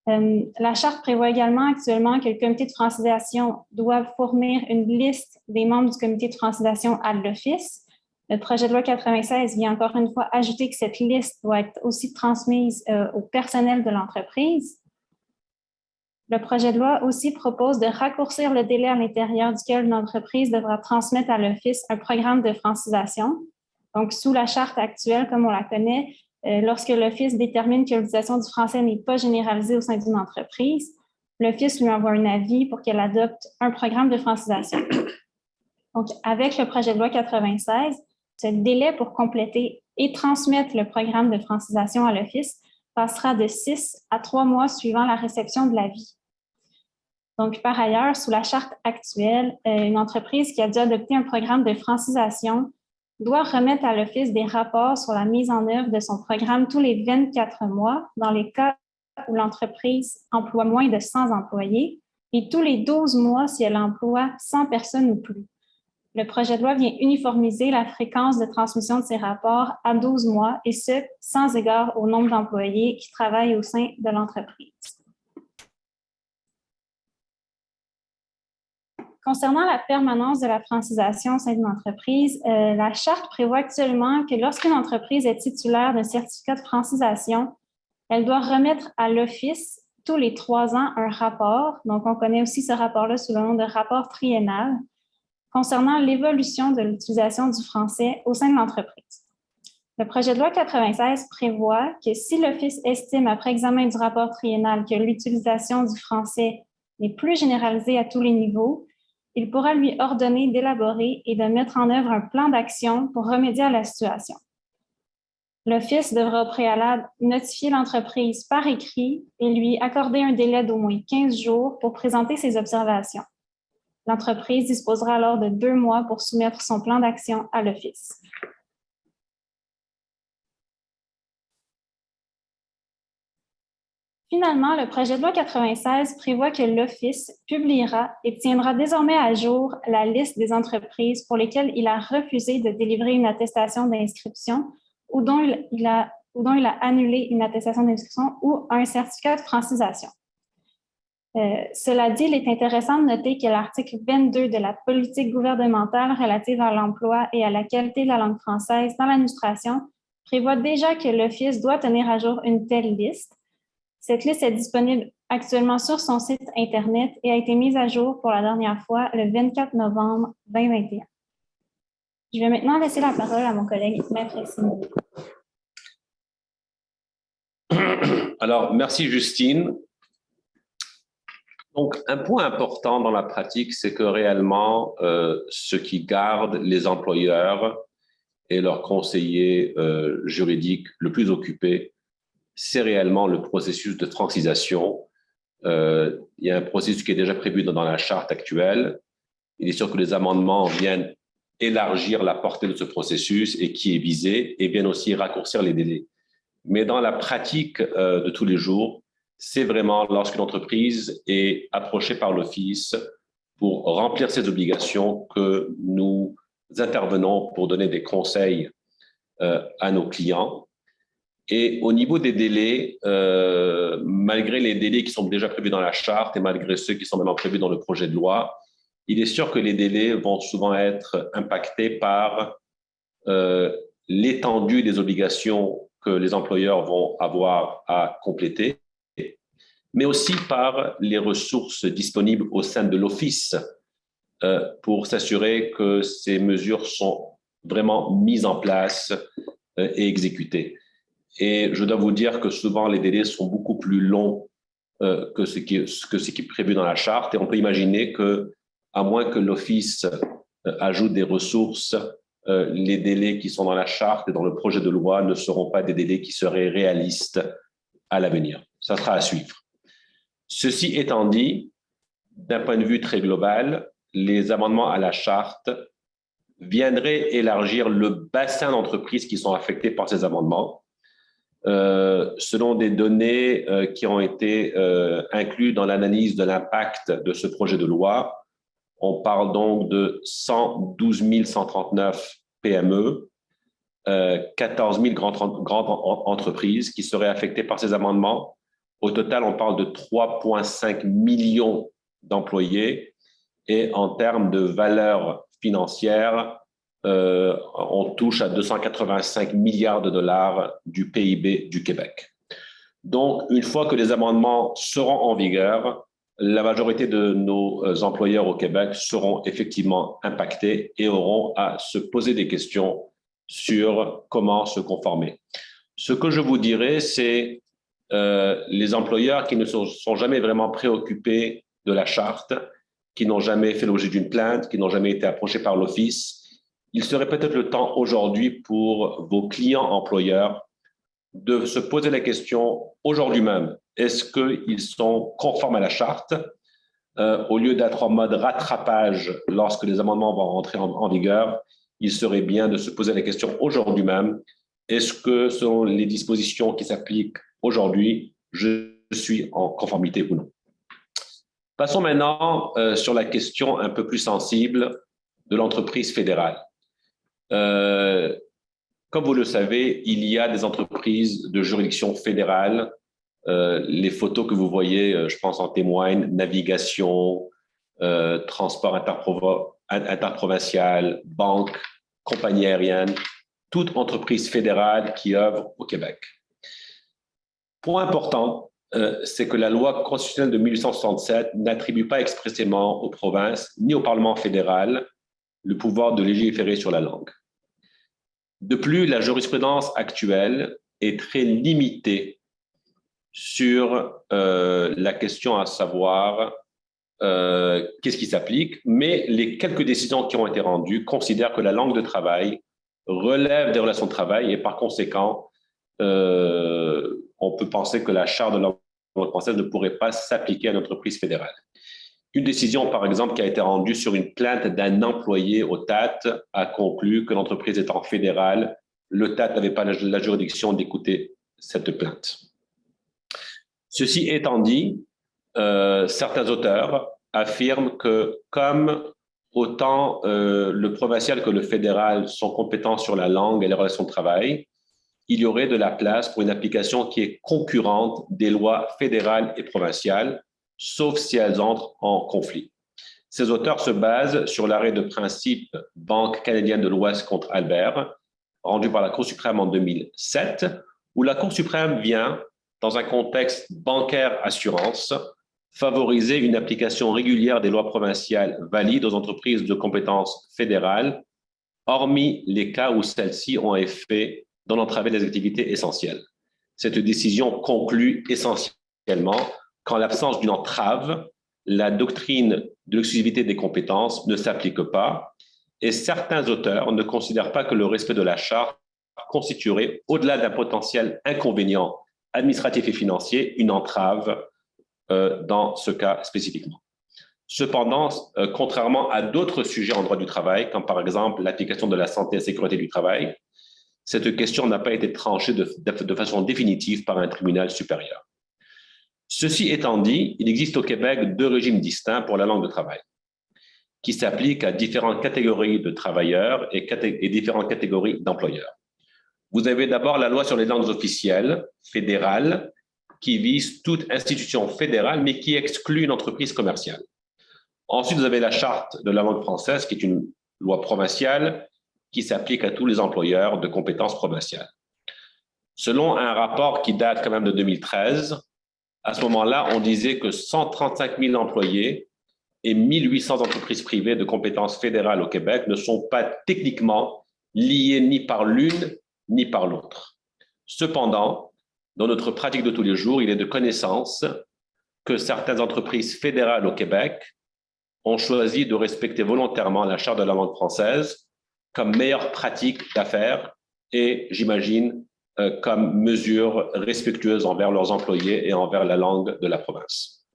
La charte prévoit également actuellement que le comité de francisation doit fournir une liste des membres du comité de francisation à l'Office. Le projet de loi 96 vient encore une fois ajouter que cette liste doit être aussi transmise au personnel de l'entreprise. Le projet de loi aussi propose de raccourcir le délai à l'intérieur duquel l'entreprise devra transmettre à l'Office un programme de francisation. Donc, sous la charte actuelle, comme on la connaît, lorsque l'Office détermine que l'utilisation du français n'est pas généralisée au sein d'une entreprise, l'Office lui envoie un avis pour qu'elle adopte un programme de francisation. Donc, avec le projet de loi 96, ce délai pour compléter et transmettre le programme de francisation à l'Office passera de 6 à 3 mois suivant la réception de l'avis. Donc, par ailleurs, sous la charte actuelle, une entreprise qui a dû adopter un programme de francisation doit remettre à l'Office des rapports sur la mise en œuvre de son programme tous les 24 mois dans les cas où l'entreprise emploie moins de 100 employés et tous les 12 mois si elle emploie 100 personnes ou plus. Le projet de loi vient uniformiser la fréquence de transmission de ces rapports à 12 mois et ce, sans égard au nombre d'employés qui travaillent au sein de l'entreprise. Concernant la permanence de la francisation au sein d'une entreprise, la charte prévoit actuellement que lorsqu'une entreprise est titulaire d'un certificat de francisation, elle doit remettre à l'Office tous les 3 ans un rapport. Donc, on connaît aussi ce rapport-là sous le nom de rapport triennal concernant l'évolution de l'utilisation du français au sein de l'entreprise. Le projet de loi 96 prévoit que si l'Office estime après examen du rapport triennal que l'utilisation du français n'est plus généralisée à tous les niveaux, il pourra lui ordonner d'élaborer et de mettre en œuvre un plan d'action pour remédier à la situation. L'Office devra au préalable notifier l'entreprise par écrit et lui accorder un délai d'au moins 15 jours pour présenter ses observations. L'entreprise disposera alors de 2 mois pour soumettre son plan d'action à l'Office. Finalement, le projet de loi 96 prévoit que l'Office publiera et tiendra désormais à jour la liste des entreprises pour lesquelles il a refusé de délivrer une attestation d'inscription ou dont il a annulé une attestation d'inscription ou un certificat de francisation. Cela dit, il est intéressant de noter que l'article 22 de la politique gouvernementale relative à l'emploi et à la qualité de la langue française dans l'administration prévoit déjà que l'Office doit tenir à jour une telle liste. Cette liste est disponible actuellement sur son site Internet et a été mise à jour pour la dernière fois le 24 novembre 2021. Je vais maintenant laisser la parole à mon collègue Maître Simon. Alors, merci Justine. Donc, un point important dans la pratique, c'est que réellement, ce qui garde les employeurs et leurs conseillers juridiques le plus occupés, c'est réellement le processus de francisation. Il y a un processus qui est déjà prévu dans la charte actuelle. Il est sûr que les amendements viennent élargir la portée de ce processus et qui est visé, et viennent aussi raccourcir les délais. Mais dans la pratique de tous les jours, c'est vraiment lorsqu'une entreprise est approchée par l'Office pour remplir ses obligations que nous intervenons pour donner des conseils à nos clients. Et au niveau des délais, malgré les délais qui sont déjà prévus dans la charte et malgré ceux qui sont maintenant prévus dans le projet de loi, il est sûr que les délais vont souvent être impactés par l'étendue des obligations que les employeurs vont avoir à compléter, mais aussi par les ressources disponibles au sein de l'Office pour s'assurer que ces mesures sont vraiment mises en place et exécutées. Et je dois vous dire que souvent, les délais sont beaucoup plus longs que ce qui est prévu dans la charte. Et on peut imaginer qu'à moins que l'Office ajoute des ressources, les délais qui sont dans la charte et dans le projet de loi ne seront pas des délais qui seraient réalistes à l'avenir. Ça sera à suivre. Ceci étant dit, d'un point de vue très global, les amendements à la charte viendraient élargir le bassin d'entreprises qui sont affectées par ces amendements. Selon des données qui ont été incluses dans l'analyse de l'impact de ce projet de loi, on parle donc de 112 139 PME, 14 000 grandes entreprises qui seraient affectées par ces amendements. Au total, on parle de 3,5 millions d'employés et en termes de valeur financière, on touche à 285 milliards de dollars du PIB du Québec. Donc, une fois que les amendements seront en vigueur, la majorité de nos employeurs au Québec seront effectivement impactés et auront à se poser des questions sur comment se conformer. Ce que je vous dirais, c'est les employeurs qui ne sont jamais vraiment préoccupés de la charte, qui n'ont jamais fait l'objet d'une plainte, qui n'ont jamais été approchés par l'Office, il serait peut-être le temps aujourd'hui pour vos clients employeurs de se poser la question aujourd'hui même, est-ce qu'ils sont conformes à la charte au lieu d'être en mode rattrapage lorsque les amendements vont rentrer en vigueur, il serait bien de se poser la question aujourd'hui même, est-ce que selon les dispositions qui s'appliquent aujourd'hui, je suis en conformité ou non? Passons maintenant sur la question un peu plus sensible de l'entreprise fédérale. Comme vous le savez, il y a des entreprises de juridiction fédérale. Les photos que vous voyez, je pense, en témoignent, navigation, transport interprovincial, banque, compagnie aérienne, toute entreprise fédérale qui œuvre au Québec. Point important, c'est que la loi constitutionnelle de 1867 n'attribue pas expressément aux provinces ni au Parlement fédéral le pouvoir de légiférer sur la langue. De plus, la jurisprudence actuelle est très limitée sur la question à savoir qu'est-ce qui s'applique, mais les quelques décisions qui ont été rendues considèrent que la langue de travail relève des relations de travail et par conséquent, on peut penser que la charte de la langue française ne pourrait pas s'appliquer à une entreprise fédérale. Une décision, par exemple, qui a été rendue sur une plainte d'un employé au TAT a conclu que l'entreprise étant fédérale, le TAT n'avait pas la juridiction d'écouter cette plainte. Ceci étant dit, certains auteurs affirment que comme autant le provincial que le fédéral sont compétents sur la langue et les relations de travail, il y aurait de la place pour une application qui est concurrente des lois fédérales et provinciales, sauf si elles entrent en conflit. Ces auteurs se basent sur l'arrêt de principe Banque canadienne de l'Ouest contre Albert, rendu par la Cour suprême en 2007, où la Cour suprême vient, dans un contexte bancaire-assurance, favoriser une application régulière des lois provinciales valides aux entreprises de compétences fédérales, hormis les cas où celles-ci ont effet dans l'entraver des activités essentielles. Cette décision conclut essentiellement qu'en l'absence d'une entrave, la doctrine de l'exclusivité des compétences ne s'applique pas et certains auteurs ne considèrent pas que le respect de la charte constituerait, au-delà d'un potentiel inconvénient administratif et financier, une entrave dans ce cas spécifiquement. Cependant, contrairement à d'autres sujets en droit du travail, comme par exemple l'application de la santé et la sécurité du travail, cette question n'a pas été tranchée de façon définitive par un tribunal supérieur. Ceci étant dit, il existe au Québec deux régimes distincts pour la langue de travail, qui s'appliquent à différentes catégories de travailleurs et différentes catégories d'employeurs. Vous avez d'abord la loi sur les langues officielles fédérales, qui vise toute institution fédérale, mais qui exclut une entreprise commerciale. Ensuite, vous avez la charte de la langue française, qui est une loi provinciale, qui s'applique à tous les employeurs de compétences provinciales. Selon un rapport qui date quand même de 2013, à ce moment-là, on disait que 135 000 employés et 1800 entreprises privées de compétences fédérales au Québec ne sont pas techniquement liés ni par l'une ni par l'autre. Cependant, dans notre pratique de tous les jours, il est de connaissance que certaines entreprises fédérales au Québec ont choisi de respecter volontairement la charte de la langue française comme meilleure pratique d'affaires et, j'imagine, comme mesure respectueuse envers leurs employés et envers la langue de la province.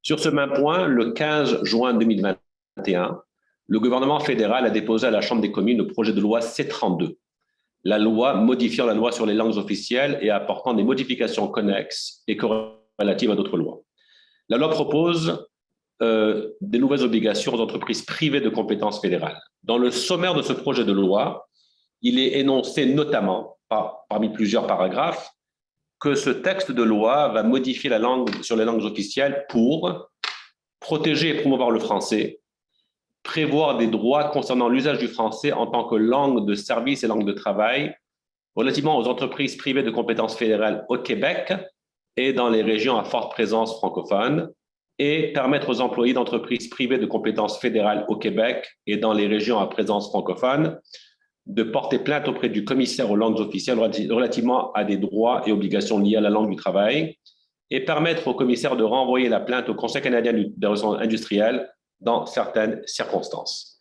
Sur ce même point, le 15 juin 2021, le gouvernement fédéral a déposé à la Chambre des communes le projet de loi C-32, la loi modifiant la loi sur les langues officielles et apportant des modifications connexes et corrélatives à d'autres lois. La loi propose des nouvelles obligations aux entreprises privées de compétences fédérales. Dans le sommaire de ce projet de loi, il est énoncé notamment, parmi plusieurs paragraphes, que ce texte de loi va modifier la langue sur les langues officielles pour protéger et promouvoir le français, prévoir des droits concernant l'usage du français en tant que langue de service et langue de travail relativement aux entreprises privées de compétences fédérales au Québec et dans les régions à forte présence francophone, et permettre aux employés d'entreprises privées de compétences fédérales au Québec et dans les régions à présence francophone de porter plainte auprès du commissaire aux langues officielles relativement à des droits et obligations liés à la langue du travail, et permettre au commissaire de renvoyer la plainte au Conseil canadien des ressources industrielles dans certaines circonstances.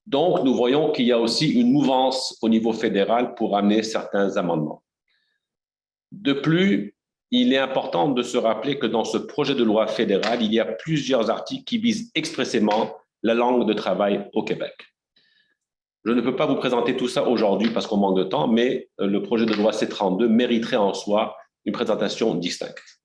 Donc, nous voyons qu'il y a aussi une mouvance au niveau fédéral pour amener certains amendements. De plus, il est important de se rappeler que dans ce projet de loi fédéral, il y a plusieurs articles qui visent expressément la langue de travail au Québec. Je ne peux pas vous présenter tout ça aujourd'hui parce qu'on manque de temps, mais le projet de loi C-32 mériterait en soi une présentation distincte.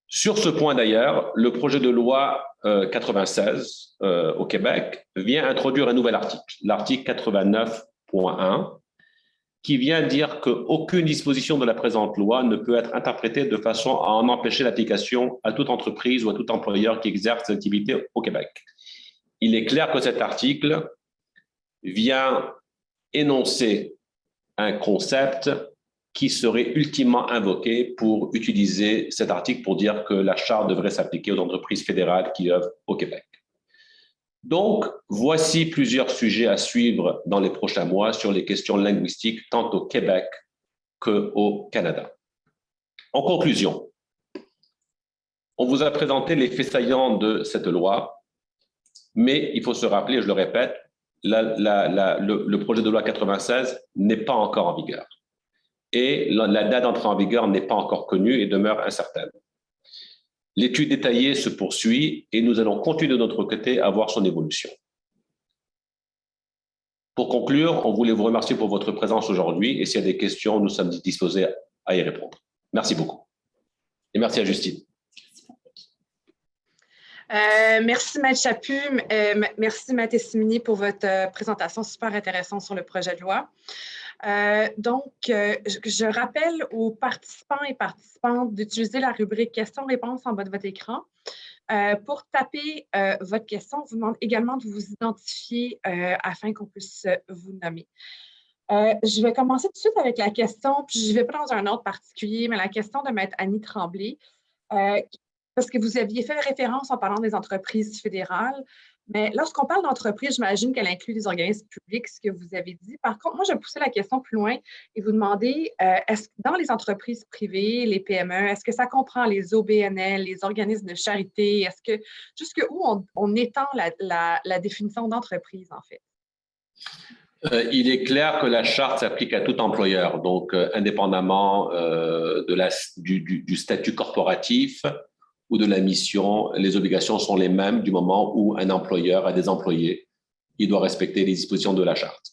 Sur ce point d'ailleurs, le projet de loi 96 au Québec vient introduire un nouvel article, l'article 89.1, qui vient dire qu'aucune disposition de la présente loi ne peut être interprétée de façon à en empêcher l'application à toute entreprise ou à tout employeur qui exerce cette activité au Québec. Il est clair que cet article vient énoncer un concept qui serait ultimement invoqué pour utiliser cet article pour dire que la Charte devrait s'appliquer aux entreprises fédérales qui œuvrent au Québec. Donc, voici plusieurs sujets à suivre dans les prochains mois sur les questions linguistiques tant au Québec qu'au Canada. En conclusion, on vous a présenté les faits saillants de cette loi, mais il faut se rappeler, je le répète, le projet de loi 96 n'est pas encore en vigueur. Et la date d'entrée en vigueur n'est pas encore connue et demeure incertaine. L'étude détaillée se poursuit et nous allons continuer de notre côté à voir son évolution. Pour conclure, on voulait vous remercier pour votre présence aujourd'hui et s'il y a des questions, nous sommes disposés à y répondre. Merci beaucoup. Et merci à Justine. Merci, Maître Chaput. Merci, Maître Essimini, pour votre présentation super intéressante sur le projet de loi. Je rappelle aux participants et participantes d'utiliser la rubrique questions-réponses en bas de votre écran. Pour taper votre question, on vous demande également de vous identifier afin qu'on puisse vous nommer. Je vais commencer tout de suite avec la question, puis je ne vais pas dans un ordre particulier, mais la question de Maître Annie Tremblay, parce que vous aviez fait référence en parlant des entreprises fédérales. Mais lorsqu'on parle d'entreprise, j'imagine qu'elle inclut les organismes publics, ce que vous avez dit. Par contre, moi, je vais pousser la question plus loin et vous demander, est-ce que dans les entreprises privées, les PME, est-ce que ça comprend les OBNL, les organismes de charité? Est-ce que jusqu'où on étend la définition d'entreprise, en fait? Il est clair que la charte s'applique à tout employeur, donc indépendamment du statut corporatif ou de la mission, les obligations sont les mêmes du moment où un employeur a des employés. Il doit respecter les dispositions de la charte.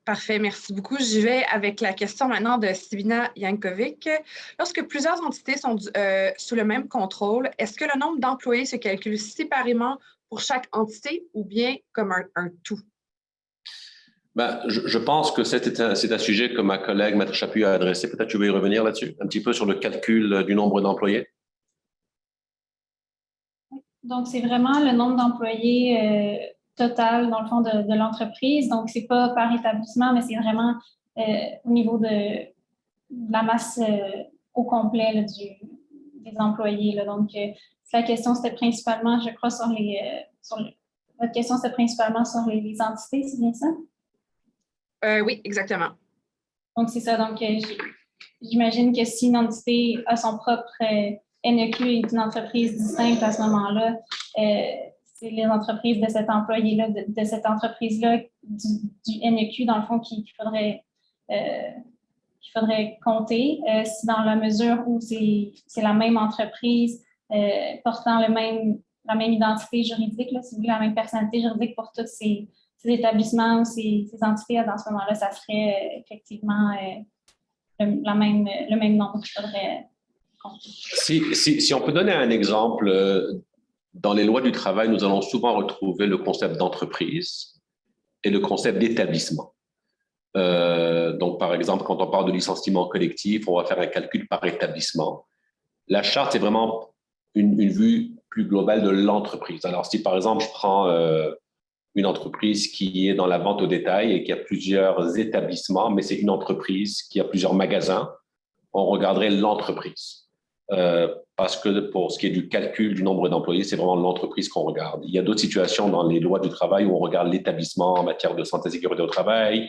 Parfait, merci beaucoup. Je vais avec la question maintenant de Sivina Yankovic. Lorsque plusieurs entités sont sous le même contrôle, est-ce que le nombre d'employés se calcule séparément pour chaque entité ou bien comme un tout? Je pense que c'est un sujet que ma collègue Maître Chaput a adressé. Peut-être que tu veux y revenir là-dessus, un petit peu sur le calcul du nombre d'employés. Donc, c'est vraiment le nombre d'employés total, dans le fond, de l'entreprise. Donc, c'est pas par établissement, mais c'est vraiment au niveau de la masse au complet là, des employés. Là. Donc, la question, c'était principalement, je crois, votre question, c'était principalement sur les entités, c'est bien ça? Oui, exactement. Donc, c'est ça. Donc, j'imagine que si une entité a son propre NEQ et une entreprise distincte à ce moment-là, c'est les entreprises de cet employé-là, de cette entreprise-là, du NEQ, dans le fond, qu'il faudrait qu'il faudrait compter. Si dans la mesure où c'est la même entreprise portant la même identité juridique, là, si vous voulez, la même personnalité juridique pour tous ces établissements ou ces entités, dans ce moment-là, ça serait effectivement le même nombre qu'il faudrait compter. Si on peut donner un exemple, dans les lois du travail, nous allons souvent retrouver le concept d'entreprise et le concept d'établissement. Donc, par exemple, quand on parle de licenciement collectif, on va faire un calcul par établissement. La charte, c'est vraiment une vue plus globale de l'entreprise. Alors, si par exemple, je prends une entreprise qui est dans la vente au détail et qui a plusieurs établissements, mais c'est une entreprise qui a plusieurs magasins, on regarderait l'entreprise. Parce que pour ce qui est du calcul du nombre d'employés, c'est vraiment l'entreprise qu'on regarde. Il y a d'autres situations dans les lois du travail où on regarde l'établissement en matière de santé et sécurité au travail,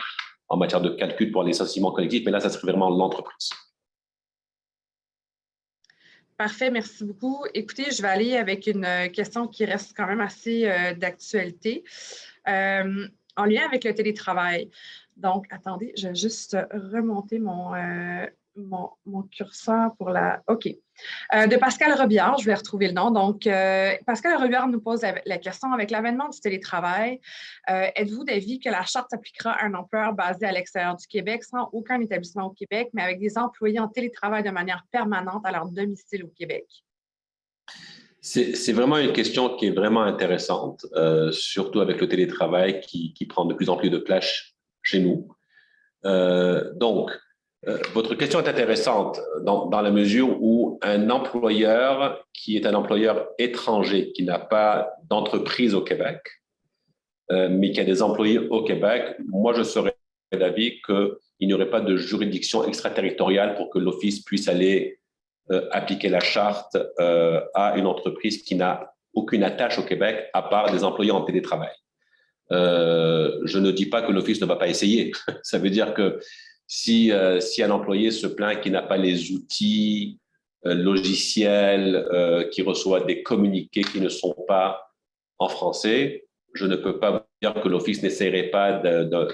en matière de calcul pour les licenciements collectifs, mais là, ça serait vraiment l'entreprise. Parfait, merci beaucoup. Écoutez, je vais aller avec une question qui reste quand même assez d'actualité, en lien avec le télétravail. Donc, attendez, je vais juste remonter mon curseur pour la… OK. De Pascal Robillard, je vais retrouver le nom. Donc, Pascal Robillard nous pose la question, avec l'avènement du télétravail, êtes-vous d'avis que la Charte s'appliquera à un employeur basé à l'extérieur du Québec sans aucun établissement au Québec, mais avec des employés en télétravail de manière permanente à leur domicile au Québec? C'est vraiment une question qui est vraiment intéressante, surtout avec le télétravail qui prend de plus en plus de place chez nous. Votre question est intéressante dans la mesure où un employeur qui est un employeur étranger, qui n'a pas d'entreprise au Québec, mais qui a des employés au Québec, moi, je serais d'avis qu'il n'y aurait pas de juridiction extraterritoriale pour que l'Office puisse aller appliquer la charte à une entreprise qui n'a aucune attache au Québec à part des employés en télétravail. Je ne dis pas que l'Office ne va pas essayer. Ça veut dire que si un employé se plaint qu'il n'a pas les outils logiciels, qui reçoit des communiqués qui ne sont pas en français, je ne peux pas dire que l'Office n'essaierait pas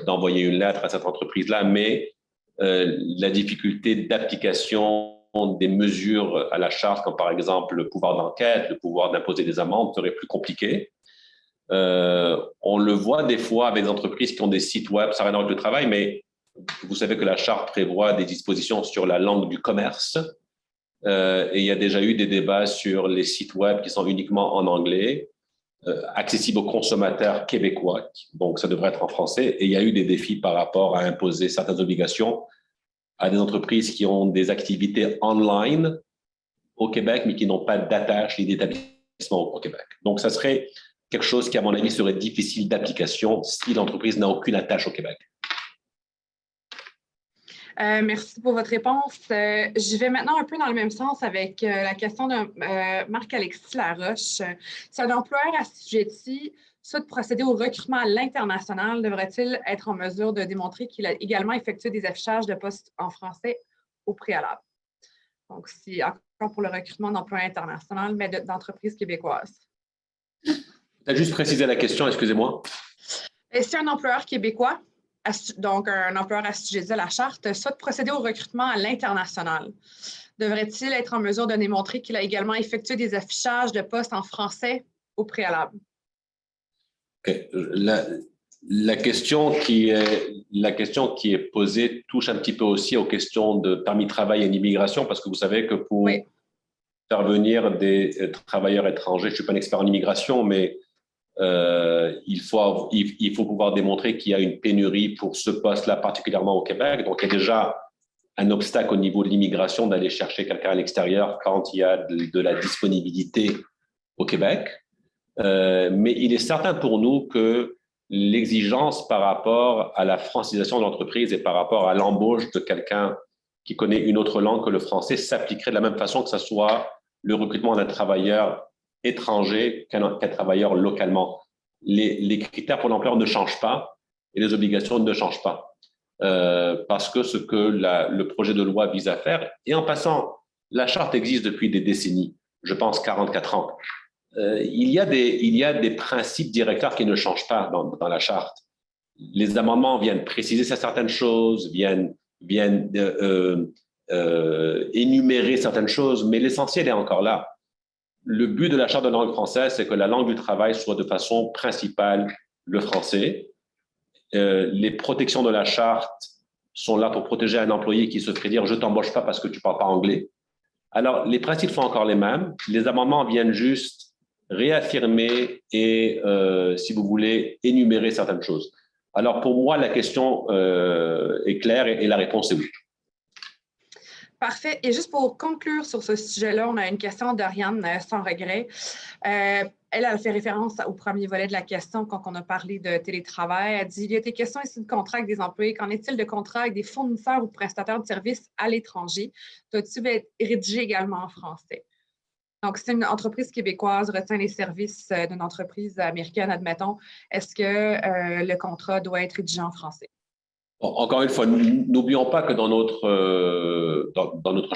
d'envoyer une lettre à cette entreprise-là, mais la difficulté d'application des mesures à la charte, comme par exemple le pouvoir d'enquête, le pouvoir d'imposer des amendes, serait plus compliqué. On le voit des fois avec des entreprises qui ont des sites web, ça n'a rien à voir avec le travail, mais vous savez que la charte prévoit des dispositions sur la langue du commerce, et il y a déjà eu des débats sur les sites web qui sont uniquement en anglais, accessibles aux consommateurs québécois, donc ça devrait être en français, et il y a eu des défis par rapport à imposer certaines obligations à des entreprises qui ont des activités online au Québec, mais qui n'ont pas d'attache ni d'établissement au Québec. Donc, ça serait quelque chose qui, à mon avis, serait difficile d'application si l'entreprise n'a aucune attache au Québec. Merci pour votre réponse. Je vais maintenant un peu dans le même sens avec la question de Marc-Alexis Laroche. Si un employeur assujetti souhaite procéder au recrutement à l'international, devrait-il être en mesure de démontrer qu'il a également effectué des affichages de postes en français au préalable? Donc, c'est encore pour le recrutement d'employés internationaux, mais d'entreprises québécoises. Tu as juste précisé la question, excusez-moi. Si un employeur québécois, donc un employeur assujetti à la charte, souhaite procéder au recrutement à l'international, devrait-il être en mesure de démontrer qu'il a également effectué des affichages de postes en français au préalable? Okay. La question qui est posée touche un petit peu aussi aux questions de permis de travail et d'immigration, parce que vous savez que pour faire venir des travailleurs étrangers, je ne suis pas un expert en immigration, mais il faut pouvoir démontrer qu'il y a une pénurie pour ce poste-là, particulièrement au Québec. Donc, il y a déjà un obstacle au niveau de l'immigration d'aller chercher quelqu'un à l'extérieur quand il y a de la disponibilité au Québec. Mais il est certain pour nous que l'exigence par rapport à la francisation de l'entreprise et par rapport à l'embauche de quelqu'un qui connaît une autre langue que le français s'appliquerait de la même façon que ce soit le recrutement d'un travailleur étranger qu'un travailleur localement. Les critères pour l'employeur ne changent pas et les obligations ne changent pas. Parce que ce que le projet de loi vise à faire, et en passant, la charte existe depuis des décennies, je pense 44 ans. Il y a des principes directeurs qui ne changent pas dans la charte. Les amendements viennent préciser certaines choses, viennent viennent énumérer certaines choses, mais l'essentiel est encore là. Le but de la Charte de la langue française, c'est que la langue du travail soit de façon principale le français. Les protections de la Charte sont là pour protéger un employé qui se ferait dire « je ne t'embauche pas parce que tu ne parles pas anglais ». Alors, les principes sont encore les mêmes. Les amendements viennent juste réaffirmer et, si vous voulez, énumérer certaines choses. Alors, pour moi, la question est claire et la réponse est oui. Parfait. Et juste pour conclure sur ce sujet-là, on a une question d'Ariane sans regret. Elle a fait référence au premier volet de la question quand on a parlé de télétravail. Elle dit « Il y a des questions ici de contrat avec des employés. Qu'en est-il de contrats avec des fournisseurs ou prestataires de services à l'étranger? Doit-il être rédigé également en français? » Donc, si une entreprise québécoise retient les services d'une entreprise américaine, admettons, est-ce que le contrat doit être rédigé en français? Encore une fois, n'oublions pas que dans notre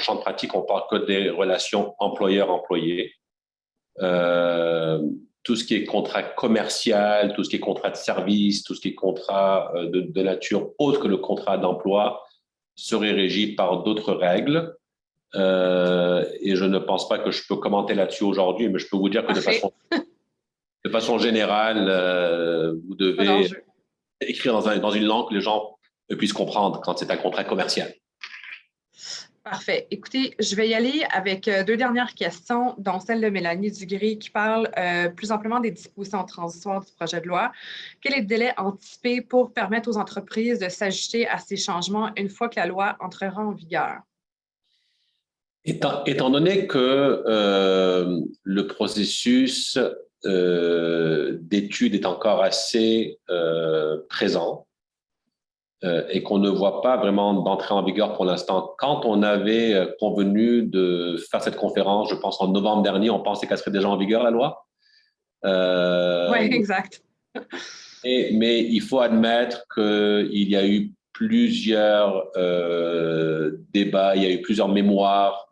champ de pratique, on parle que des relations employeur-employé. Tout ce qui est contrat commercial, tout ce qui est contrat de service, tout ce qui est contrat de nature autre que le contrat d'emploi serait régi par d'autres règles. Et je ne pense pas que je peux commenter là-dessus aujourd'hui, mais je peux vous dire que de façon générale, vous devez écrire dans une langue que les gens puissent comprendre quand c'est un contrat commercial. Parfait. Écoutez, je vais y aller avec deux dernières questions, dont celle de Mélanie Dugré qui parle plus amplement des dispositions transitoires du projet de loi. Quel est le délai anticipé pour permettre aux entreprises de s'ajuster à ces changements une fois que la loi entrera en vigueur? Étant donné que le processus d'étude est encore assez présent, et qu'on ne voit pas vraiment d'entrée en vigueur pour l'instant. Quand on avait convenu de faire cette conférence, je pense en novembre dernier, on pensait qu'elle serait déjà en vigueur, la loi. Oui, exact. Mais il faut admettre qu'il y a eu plusieurs débats, il y a eu plusieurs mémoires.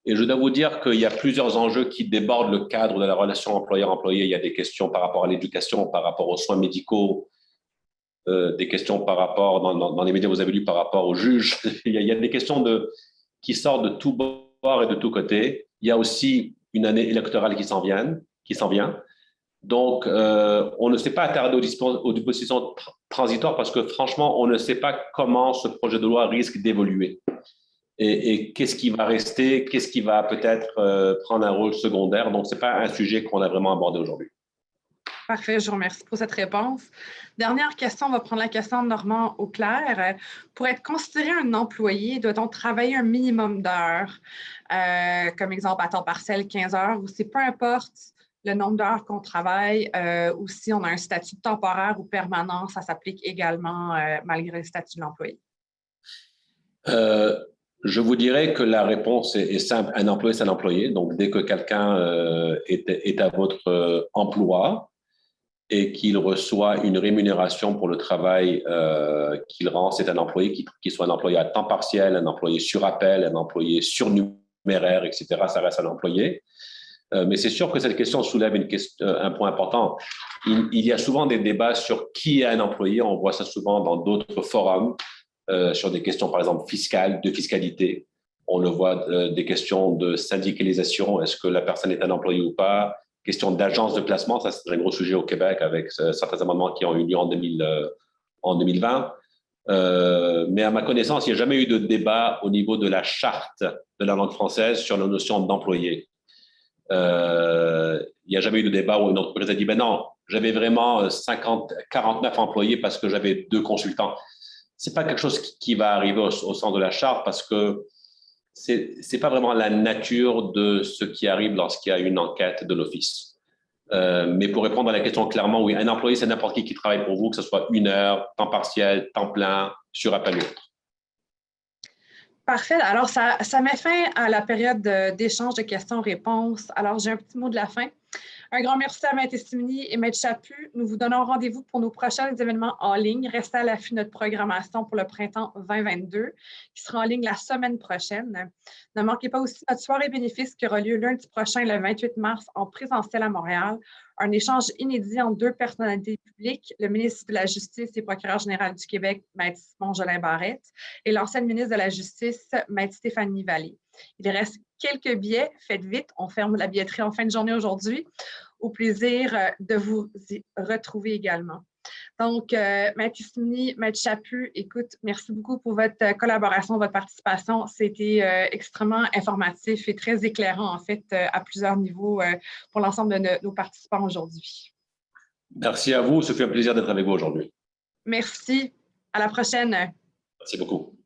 Et je dois vous dire qu'il y a plusieurs enjeux qui débordent le cadre de la relation employeur-employé. Il y a des questions par rapport à l'éducation, par rapport aux soins médicaux, des questions par rapport, dans les médias, vous avez lu par rapport aux juges. il y a des questions qui sortent de tous bords et de tous côtés. Il y a aussi une année électorale qui s'en vient. Donc, on ne s'est pas attardé aux dispositions transitoires parce que, franchement, on ne sait pas comment ce projet de loi risque d'évoluer. Et qu'est-ce qui va rester, qu'est-ce qui va peut-être prendre un rôle secondaire. Donc, ce n'est pas un sujet qu'on a vraiment abordé aujourd'hui. Parfait, je vous remercie pour cette réponse. Dernière question, on va prendre la question de Normand Auclair. Pour être considéré un employé, doit-on travailler un minimum d'heures, comme exemple à temps partiel, 15 heures, ou c'est peu importe le nombre d'heures qu'on travaille, ou si on a un statut temporaire ou permanent, ça s'applique également malgré le statut de l'employé? Je vous dirais que la réponse est simple. Un employé, c'est un employé. Donc, dès que quelqu'un est à votre emploi, et qu'il reçoit une rémunération pour le travail qu'il rend, c'est un employé, qu'il soit un employé à temps partiel, un employé sur appel, un employé surnuméraire, etc., ça reste un employé. Mais c'est sûr que cette question soulève un point important. Il y a souvent des débats sur qui est un employé. On voit ça souvent dans d'autres forums, sur des questions, par exemple, fiscales, de fiscalité. On le voit, des questions de syndicalisation. Est-ce que la personne est un employé ou pas? Question d'agence de placement, ça c'est un gros sujet au Québec avec certains amendements qui ont eu lieu en 2020. Mais à ma connaissance, il n'y a jamais eu de débat au niveau de la charte de la langue française sur la notion d'employé. Il n'y a jamais eu de débat où une entreprise a dit « ben non, j'avais vraiment 49 employés parce que j'avais 2 consultants ». Ce n'est pas quelque chose qui va arriver au sens de la charte parce que c'est pas vraiment la nature de ce qui arrive lorsqu'il y a une enquête de l'Office. Mais pour répondre à la question clairement, oui, un employé, c'est n'importe qui travaille pour vous, que ce soit 1 heure, temps partiel, temps plein, sur appel ou autre. Parfait. Alors, ça met fin à la période d'échange de questions-réponses. Alors, j'ai un petit mot de la fin. Un grand merci à Maître Estimini et Maître Chaput. Nous vous donnons rendez-vous pour nos prochains événements en ligne. Restez à l'affût de notre programmation pour le printemps 2022, qui sera en ligne la semaine prochaine. Ne manquez pas aussi notre soirée bénéfice qui aura lieu lundi prochain, le 28 mars, en présentiel à Montréal. Un échange inédit entre deux personnalités publiques, le ministre de la Justice et procureur général du Québec, Maître Simon-Jolin Barrette, et l'ancienne ministre de la Justice, Maître Stéphanie Vallée. Il reste quelques billets. Faites vite, on ferme la billetterie en fin de journée aujourd'hui. Au plaisir de vous y retrouver également. Donc, Maître Estimini, Maître Chaput, écoute, merci beaucoup pour votre collaboration, votre participation. C'était extrêmement informatif et très éclairant, en fait, à plusieurs niveaux pour l'ensemble de nos participants aujourd'hui. Merci à vous. Ce fut un plaisir d'être avec vous aujourd'hui. Merci. À la prochaine. Merci beaucoup.